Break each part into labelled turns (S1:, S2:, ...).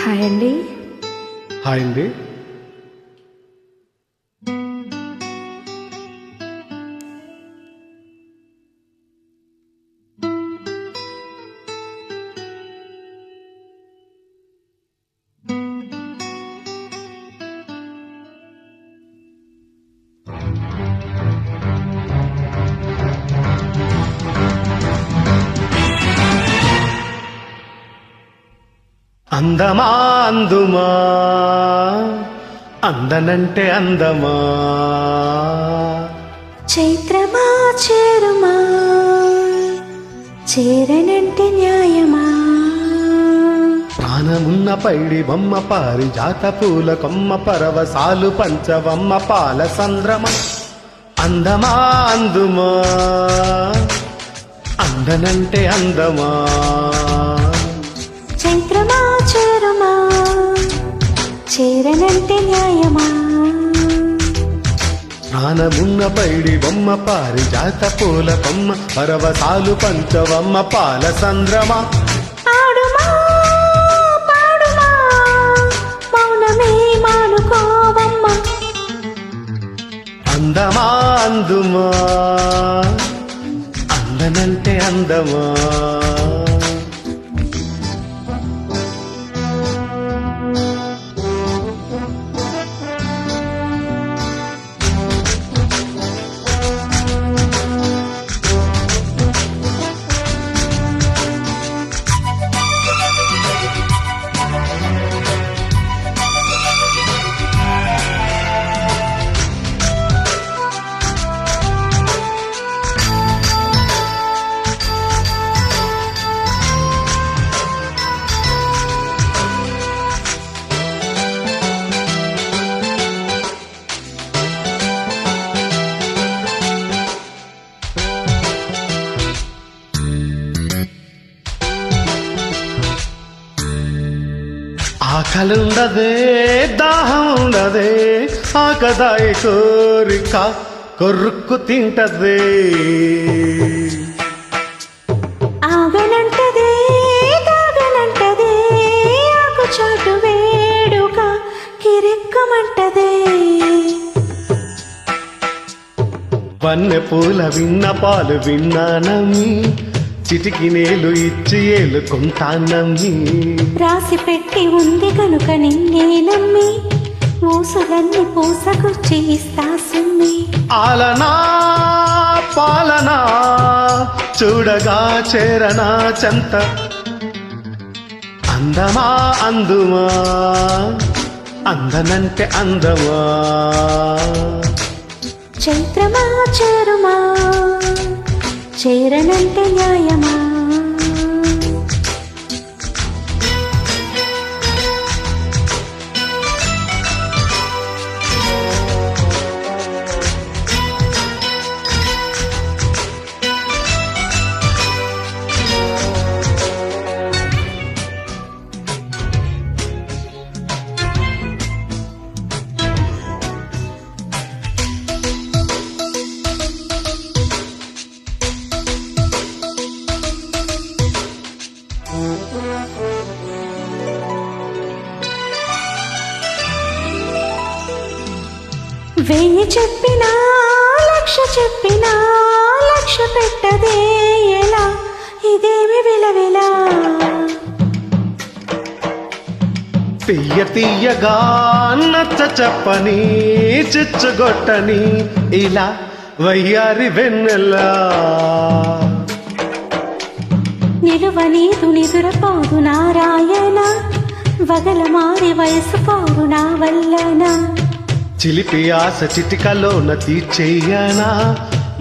S1: Hi అండి.
S2: Hi అండి. అందమా అందుమా అందనంటే అందమా,
S1: చైత్రమా చేరుమా చేరనంటే న్యాయమా,
S2: ప్రాణమున్న పైడి బొమ్మ పారిజాత పూల కొమ్మ పరవశాలు పంచవమ్మ పాల సంద్రమ. అందమా అందుమా అందనంటే అందమా,
S1: చైత్రమా చేరుమా చేరనంటే న్యాయమా,
S2: ప్రాణమున్న పైడి బొమ్మ పారిజాత పూల కొమ్మ పరవశాలు పంచవమ్మ పాల సంద్రమ.
S1: ఆడుమా పాడుమా మౌనమే మానుకోవమ్మ,
S2: అందమా అందుమా అందనంటే అందమా, ఆకలుండదే దాహం ఉండదే ఆకదాయి కోరిక కొరుక్కు తింటదే,
S1: ఆగనంటదే తాగనంటదే ఆకు చాటు వేడుక కిరెక్కమంటదే,
S2: వన్నె పూల విన్న పాలు విన్నానమ్మి చిటికి నేలు ఇచ్చి ఏలుకుంటానమ్మి,
S1: రాసి పెట్టి ఉంది కనుక నిన్నే నమ్మి ఊసులన్నీ పూసకొచ్చి ఇస్తా సుమ్మి,
S2: ఆలనా పాలనా చూడగా చేరనా చెంత. అందమా అందుమా అందనంటే అందమా,
S1: చైత్రమా చేరుమా చేరనంటే న్యాయమా, వెయ్యి చెప్పినా లక్ష చెప్పినా లక్ష పెట్టదే ఎలా ఇదేమి విలవిలా,
S2: తీయ తీయగా నచ్చ చెప్పని చిచ్చుగొట్టని ఇలా వయ్యారి వెన్నెలా,
S1: నిలువ నీదు నిదురపోదు నారాయణ వగల మారి వయసు పోరు నా వల్లన,
S2: చిలిపి ఆశ చిటికలోన తీర్చేయనా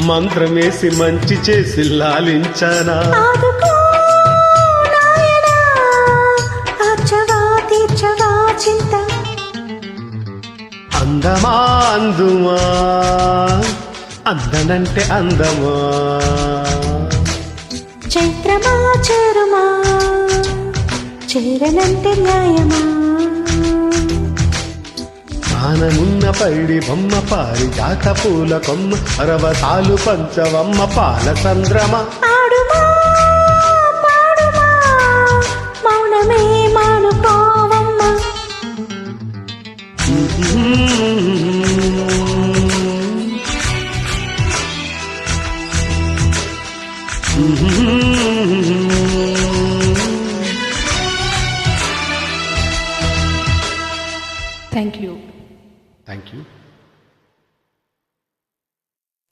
S2: మంత్రమేసి మంచి చేసి లాలించనా,
S1: ఆదుకో నాయనా ఆర్చవా తీర్చవా చింత,
S2: అందమా అందుమా అందనంటే అందమా,
S1: చైత్రమా చేరుమా చేరనంటే న్యాయమా,
S2: ప్రాణమున్న పైడి బొమ్మ పారిజాత పూల కొమ్మ పరవశాలు పంచవమ్మ పాల సంద్రమ.
S1: ఆడుమా పాడుమా మౌనమే మానుకోవమ్మ,
S3: థ్యాంక్ యూ.
S2: Thank you.